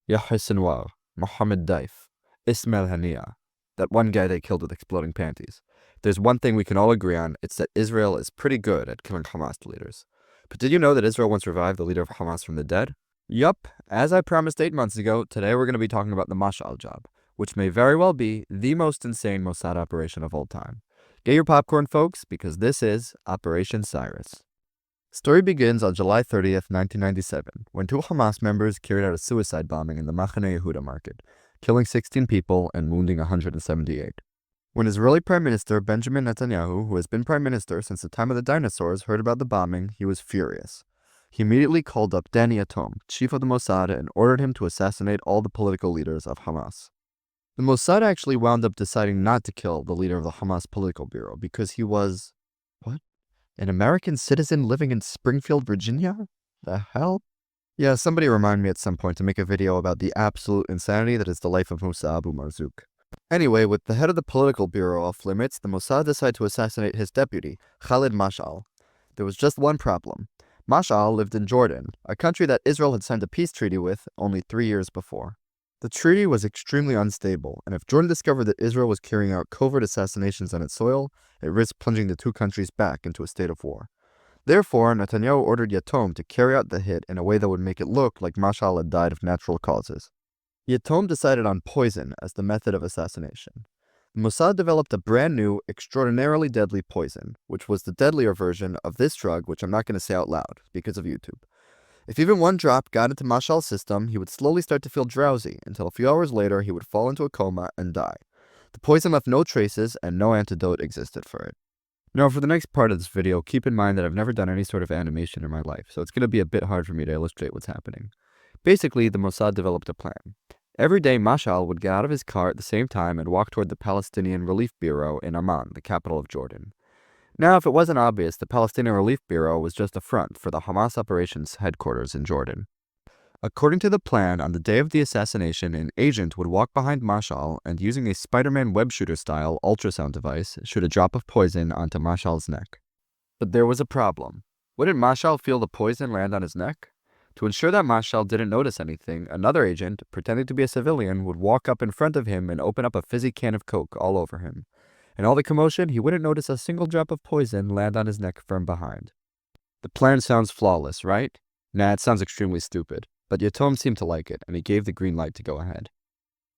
Yahya Sinwar, Mohammed Daif, Ismail Hania, that one guy they killed with exploding panties. There's one thing we can all agree on, it's that Israel is pretty good at killing Hamas leaders. But did you know that Israel once revived the leader of Hamas from the dead? Yup, as I promised 8 months ago, today we're going to be talking about the Mashal job, which may very well be the most insane Mossad operation of all time. Get your popcorn, folks, because this is Operation Cyrus. Story begins on July 30th, 1997, when two Hamas members carried out a suicide bombing in the Machane Yehuda market, killing 16 people and wounding 178. When Israeli Prime Minister Benjamin Netanyahu, who has been Prime Minister since the time of the dinosaurs, heard about the bombing, he was furious. He immediately called up Danny Yatom, chief of the Mossad, and ordered him to assassinate all the political leaders of Hamas. The Mossad actually wound up deciding not to kill the leader of the Hamas political bureau because he was... what? An American citizen living in Springfield, Virginia? The hell? Yeah, somebody remind me at some point to make a video about the absolute insanity that is the life of Musa Abu Marzouk. Anyway, with the head of the political bureau off limits, the Mossad decided to assassinate his deputy, Khalid Mashal. There was just one problem. Mashal lived in Jordan, a country that Israel had signed a peace treaty with only 3 years before. The treaty was extremely unstable, and if Jordan discovered that Israel was carrying out covert assassinations on its soil, it risked plunging the two countries back into a state of war. Therefore, Netanyahu ordered Yatom to carry out the hit in a way that would make it look like Mashal had died of natural causes. Yatom decided on poison as the method of assassination. The Mossad developed a brand new, extraordinarily deadly poison, which was the deadlier version of this drug, which I'm not going to say out loud because of YouTube. If even one drop got into Mashal's system, he would slowly start to feel drowsy until a few hours later he would fall into a coma and die. The poison left no traces and no antidote existed for it. Now, for the next part of this video, keep in mind that I've never done any sort of animation in my life, so it's going to be a bit hard for me to illustrate what's happening. Basically, the Mossad developed a plan. Every day, Mashal would get out of his car at the same time and walk toward the Palestinian Relief Bureau in Amman, the capital of Jordan. Now, if it wasn't obvious, the Palestinian Relief Bureau was just a front for the Hamas operations headquarters in Jordan. According to the plan, on the day of the assassination, an agent would walk behind Mashal and, using a Spider-Man web shooter-style ultrasound device, shoot a drop of poison onto Mashal's neck. But there was a problem. Wouldn't Mashal feel the poison land on his neck? To ensure that Mashal didn't notice anything, another agent, pretending to be a civilian, would walk up in front of him and open up a fizzy can of Coke all over him. In all the commotion, he wouldn't notice a single drop of poison land on his neck from behind. The plan sounds flawless, right? Nah, it sounds extremely stupid, but Yatom seemed to like it, and he gave the green light to go ahead.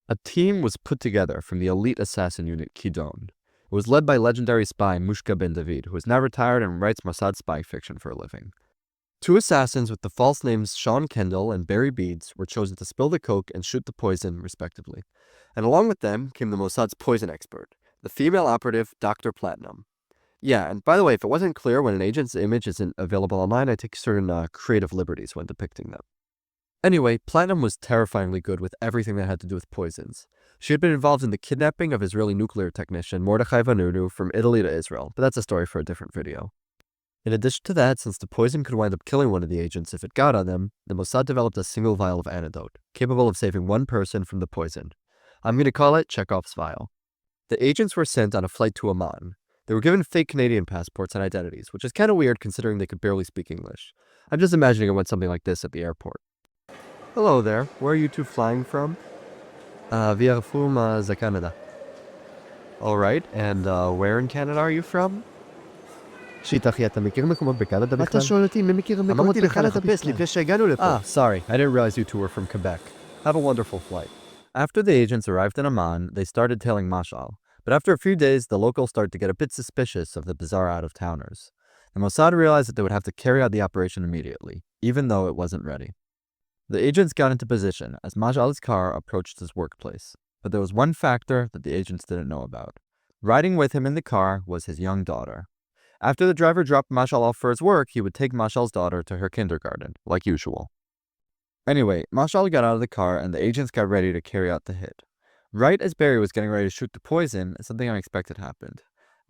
A team was put together from the elite assassin unit Kidon. It was led by legendary spy Mushka Ben David, who is now retired and writes Mossad spy fiction for a living. Two assassins with the false names Sean Kendall and Barry Beads were chosen to spill the coke and shoot the poison, respectively. And along with them came the Mossad's poison expert, the female operative, Dr. Platinum. Yeah, and by the way, if it wasn't clear, when an agent's image isn't available online, I take certain creative liberties when depicting them. Anyway, Platinum was terrifyingly good with everything that had to do with poisons. She had been involved in the kidnapping of Israeli nuclear technician Mordechai Vanunu from Italy to Israel, but that's a story for a different video. In addition to that, since the poison could wind up killing one of the agents if it got on them, the Mossad developed a single vial of antidote, capable of saving one person from the poison. I'm going to call it Chekhov's vial. The agents were sent on a flight to Amman. They were given fake Canadian passports and identities, which is kind of weird considering they could barely speak English. I'm just imagining it went something like this at the airport. Hello there, where are you two flying from? We are from the Canada. Alright, and where in Canada are you from? שיט אתה מכיר מקומות בקנדה מה בכלל? אתה שואל אותי? מי מכיר מקומות אמרתי לך בקנדה לחפש בכלל? לפני שהגענו לפה. Sorry, I didn't realize you two were from Quebec. Have a wonderful flight. After the agents arrived in Amman, they started tailing Mashal. But after a few days, the locals started to get a bit suspicious of the bizarre out-of-towners. The Mossad realized that they would have to carry out the operation immediately, even though it wasn't ready. The agents got into position as Mashal's car approached his workplace. But there was one factor that the agents didn't know about. Riding with him in the car was his young daughter. After the driver dropped Mashal off for his work, he would take Mashal's daughter to her kindergarten, like usual. Anyway, Mashal got out of the car and the agents got ready to carry out the hit. Right as Barry was getting ready to shoot the poison, something unexpected happened.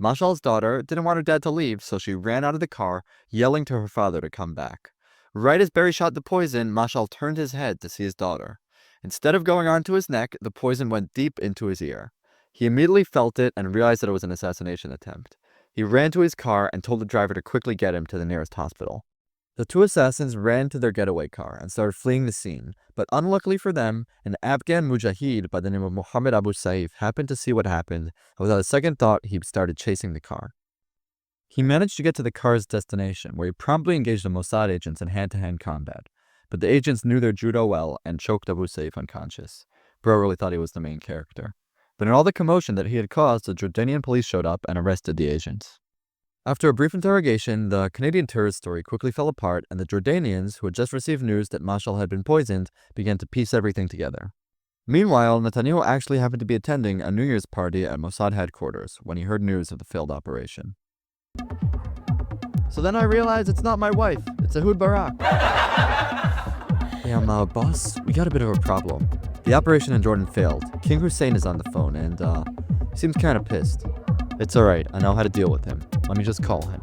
Mashal's daughter didn't want her dad to leave, so she ran out of the car, yelling to her father to come back. Right as Barry shot the poison, Mashal turned his head to see his daughter. Instead of going onto his neck, the poison went deep into his ear. He immediately felt it and realized that it was an assassination attempt. He ran to his car and told the driver to quickly get him to the nearest hospital. The two assassins ran to their getaway car and started fleeing the scene, but unluckily for them, an Afghan mujahid by the name of Mohammed Abu Saif happened to see what happened, and without a second thought, he started chasing the car. He managed to get to the car's destination, where he promptly engaged the Mossad agents in hand-to-hand combat, but the agents knew their judo well and choked Abu Saif unconscious. Bro really thought he was the main character. But in all the commotion that he had caused, the Jordanian police showed up and arrested the agents. After a brief interrogation, the Canadian terrorist story quickly fell apart, and the Jordanians, who had just received news that Mashal had been poisoned, began to piece everything together. Meanwhile, Netanyahu actually happened to be attending a New Year's party at Mossad headquarters when he heard news of the failed operation. So then I realized it's not my wife, it's Ehud Barak. Damn, boss, we got a bit of a problem. The operation in Jordan failed. King Hussein is on the phone, and, he seems kinda pissed. It's alright, I know how to deal with him. Let me just call him.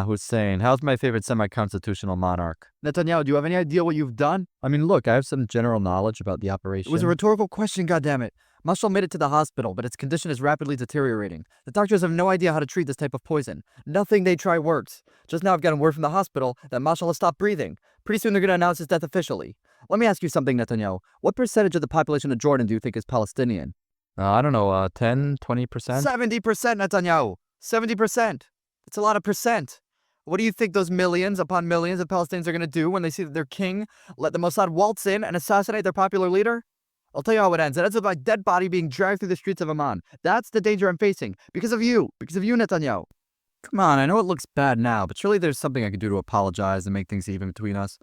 Hussein, how's my favorite semi-constitutional monarch? Netanyahu, do you have any idea what you've done? I mean, look, I have some general knowledge about the operation. It was a rhetorical question, goddammit. Mashal made it to the hospital, but its condition is rapidly deteriorating. The doctors have no idea how to treat this type of poison. Nothing they try works. Just now I've gotten word from the hospital that Mashal has stopped breathing. Pretty soon they're going to announce his death officially. Let me ask you something, Netanyahu. What percentage of the population of Jordan do you think is Palestinian? I don't know, 10, 20%? 70%, Netanyahu. 70%. It's a lot of percent. What do you think those millions upon millions of Palestinians are going to do when they see that their king let the Mossad waltz in and assassinate their popular leader? I'll tell you how it ends. It ends with my dead body being dragged through the streets of Amman. That's the danger I'm facing. Because of you, Netanyahu. Come on, I know it looks bad now, but surely there's something I could do to apologize and make things even between us.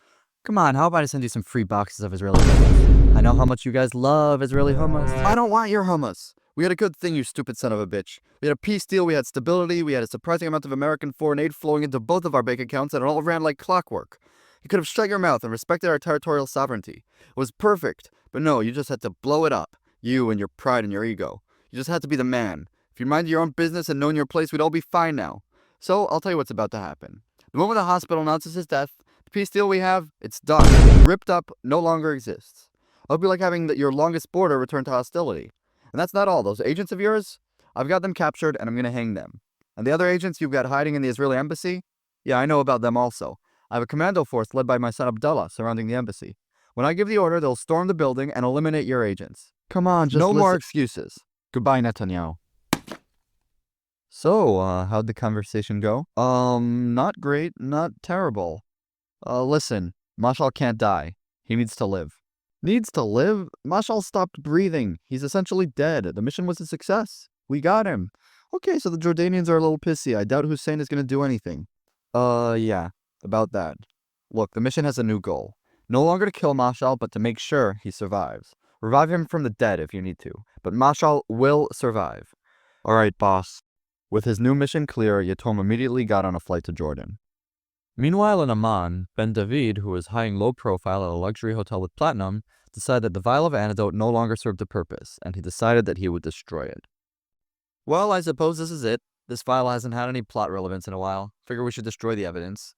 Come on, how about I send you some free boxes of Israeli hummus? I know how much you guys love Israeli hummus. I don't want your hummus. We had a good thing, you stupid son of a bitch. We had a peace deal, we had stability, we had a surprising amount of American foreign aid flowing into both of our bank accounts, and it all ran like clockwork. You could have shut your mouth and respected our territorial sovereignty. It was perfect, but no, you just had to blow it up. You and your pride and your ego. You just had to be the man. If you minded your own business and known your place, we'd all be fine now. So, I'll tell you what's about to happen. The moment the hospital announces his death, the peace deal we have, it's done. Ripped up, no longer exists. It'll be like having your longest border return to hostility. And that's not all. Those agents of yours, I've got them captured and I'm going to hang them. And the other agents you've got hiding in the Israeli embassy, yeah, I know about them also. I have a commando force led by my son Abdullah surrounding the embassy. When I give the order, they'll storm the building and eliminate your agents. Come on, just no more listen. excuses. Goodbye, Netanyahu. So, how'd the conversation go? Not great, not terrible. Listen, Mashal can't die. He needs to live. Needs to live? Mashal stopped breathing. He's essentially dead. The mission was a success. We got him. Okay, so the Jordanians are a little pissy. I doubt Hussein is going to do anything. Yeah, about that. Look, the mission has a new goal. No longer to kill Mashal, but to make sure he survives. Revive him from the dead if you need to. But Mashal will survive. Alright, boss. With his new mission clear, Yatom immediately got on a flight to Jordan. Meanwhile in Amman, Ben David, who was high low profile at a luxury hotel with platinum, decided that the vial of antidote no longer served a purpose, and he decided that he would destroy it. Well, I suppose this is it. This vial hasn't had any plot relevance in a while. Figure we should destroy the evidence.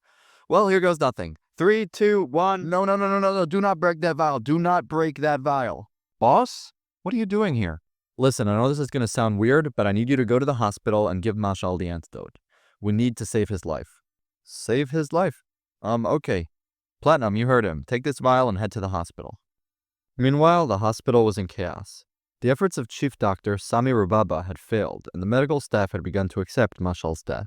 Well, here goes nothing. 3, 2, 1. No. Do not break that vial. Do not break that vial. Boss? What are you doing here? Listen, I know this is going to sound weird, but I need you to go to the hospital and give Mashal the antidote. We need to save his life. Save his life? Okay. Platinum, you heard him. Take this vial and head to the hospital. Meanwhile, the hospital was in chaos. The efforts of Chief Doctor Sami Rubaba had failed, and the medical staff had begun to accept Mashal's death.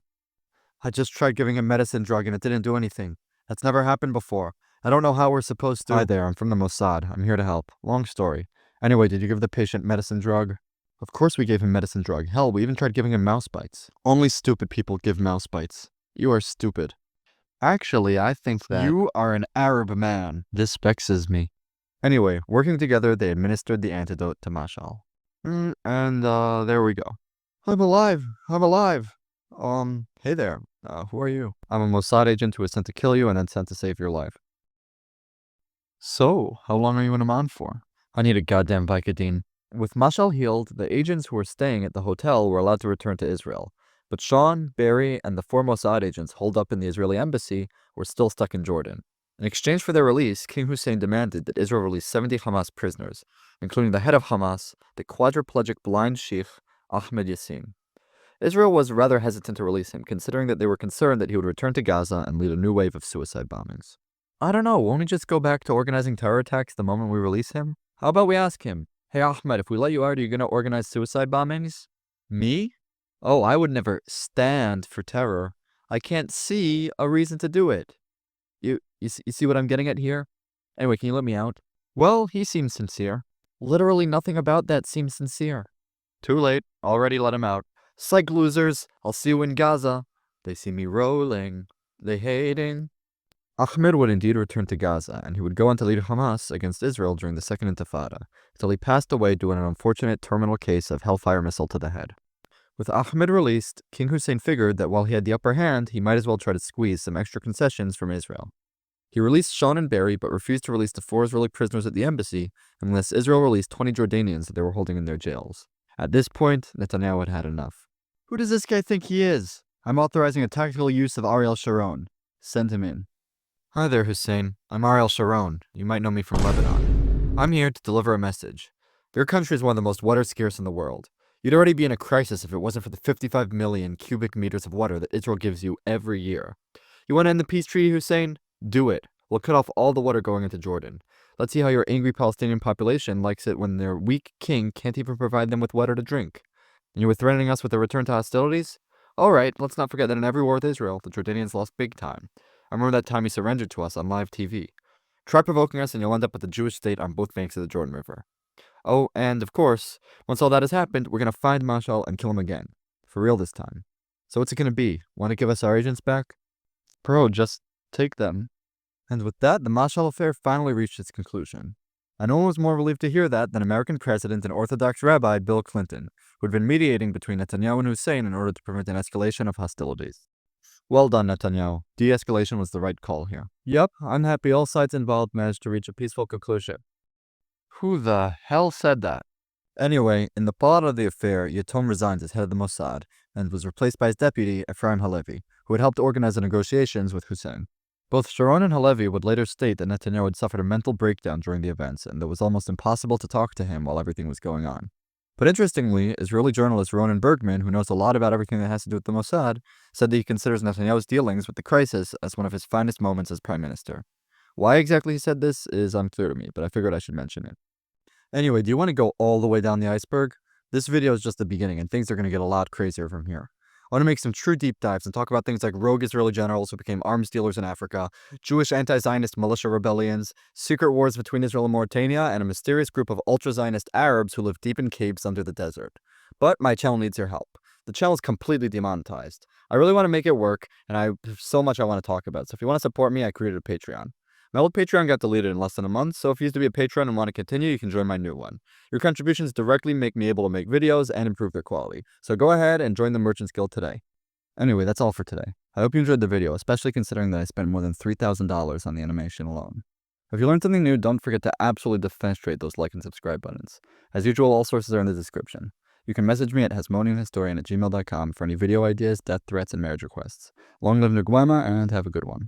I just tried giving him medicine drug and it didn't do anything. That's never happened before. I don't know how we're supposed to— Hi there, I'm from the Mossad. I'm here to help. Long story. Anyway, did you give the patient medicine drug? Of course we gave him medicine drug. Hell, we even tried giving him mouse bites. Only stupid people give mouse bites. You are stupid. Actually, I think that— You are an Arab man. This vexes me. Anyway, working together, they administered the antidote to Mashal. There we go. I'm alive. Hey there. Who are you? I'm a Mossad agent who was sent to kill you and then sent to save your life. So, how long are you in Amman for? I need a goddamn Vicodin. With Mashal healed, the agents who were staying at the hotel were allowed to return to Israel. But Sean, Barry, and the 4 Mossad agents holed up in the Israeli embassy were still stuck in Jordan. In exchange for their release, King Hussein demanded that Israel release 70 Hamas prisoners, including the head of Hamas, the quadriplegic blind sheikh Ahmed Yassin. Israel was rather hesitant to release him, considering that they were concerned that he would return to Gaza and lead a new wave of suicide bombings. I don't know, won't he just go back to organizing terror attacks the moment we release him? How about we ask him, "Hey Ahmed, if we let you out, are you gonna organize suicide bombings?" Me? Oh, I would never stand for terror. I can't see a reason to do it. You see what I'm getting at here? Anyway, can you let me out? Well, he seems sincere. Literally nothing about that seems sincere. Too late. Already let him out. Psych losers. I'll see you in Gaza. They see me rolling. They hating. Ahmed would indeed return to Gaza, and he would go on to lead Hamas against Israel during the Second Intifada, until he passed away due to an unfortunate terminal case of Hellfire missile to the head. With Ahmed released, King Hussein figured that while he had the upper hand, he might as well try to squeeze some extra concessions from Israel. He released Sean and Barry, but refused to release the 4 Israeli prisoners at the embassy unless Israel released 20 Jordanians that they were holding in their jails. At this point, Netanyahu had had enough. Who does this guy think he is? I'm authorizing a tactical use of Ariel Sharon. Send him in. Hi there, Hussein. I'm Ariel Sharon. You might know me from Lebanon. I'm here to deliver a message. Your country is one of the most water scarce in the world. You'd already be in a crisis if it wasn't for the 55 million cubic meters of water that Israel gives you every year. You want to end the peace treaty, Hussein? Do it. We'll cut off all the water going into Jordan. Let's see how your angry Palestinian population likes it when their weak king can't even provide them with water to drink. And you were threatening us with a return to hostilities? Alright, let's not forget that in every war with Israel, the Jordanians lost big time. I remember that time you surrendered to us on live TV. Try provoking us and you'll end up with a Jewish state on both banks of the Jordan River. Oh, and of course, once all that has happened, we're going to find Mashal and kill him again. For real this time. So what's it going to be? Want to give us our agents back? Bro, just take them. And with that, the Mashal affair finally reached its conclusion. And no one was more relieved to hear that than American President and Orthodox Rabbi Bill Clinton, who had been mediating between Netanyahu and Hussein in order to prevent an escalation of hostilities. Well done, Netanyahu. De-escalation was the right call here. Yep, I'm happy all sides involved managed to reach a peaceful conclusion. Who the hell said that? Anyway, in the fallout of the affair, Yatom resigned as head of the Mossad and was replaced by his deputy, Ephraim Halevi, who had helped organize the negotiations with Hussein. Both Sharon and Halevi would later state that Netanyahu had suffered a mental breakdown during the events and that it was almost impossible to talk to him while everything was going on. But interestingly, Israeli journalist Ronen Bergman, who knows a lot about everything that has to do with the Mossad, said that he considers Netanyahu's dealings with the crisis as one of his finest moments as prime minister. Why exactly he said this is unclear to me, but I figured I should mention it. Anyway, do you want to go all the way down the iceberg? This video is just the beginning, and things are going to get a lot crazier from here. I want to make some true deep dives and talk about things like rogue Israeli generals who became arms dealers in Africa, Jewish anti-Zionist militia rebellions, secret wars between Israel and Mauritania, and a mysterious group of ultra-Zionist Arabs who live deep in caves under the desert. But my channel needs your help. The channel is completely demonetized. I really want to make it work, and I have so much I want to talk about, so if you want to support me, I created a Patreon. My old Patreon got deleted in less than a month, so if you used to be a patron and want to continue, you can join my new one. Your contributions directly make me able to make videos and improve their quality, so go ahead and join the Merchants Guild today. Anyway, that's all for today. I hope you enjoyed the video, especially considering that I spent more than $3,000 on the animation alone. If you learned something new, don't forget to absolutely defenestrate those like and subscribe buttons. As usual, all sources are in the description. You can message me at hasmonianhistorian@gmail.com for any video ideas, death threats, and marriage requests. Long live Nguema, and have a good one.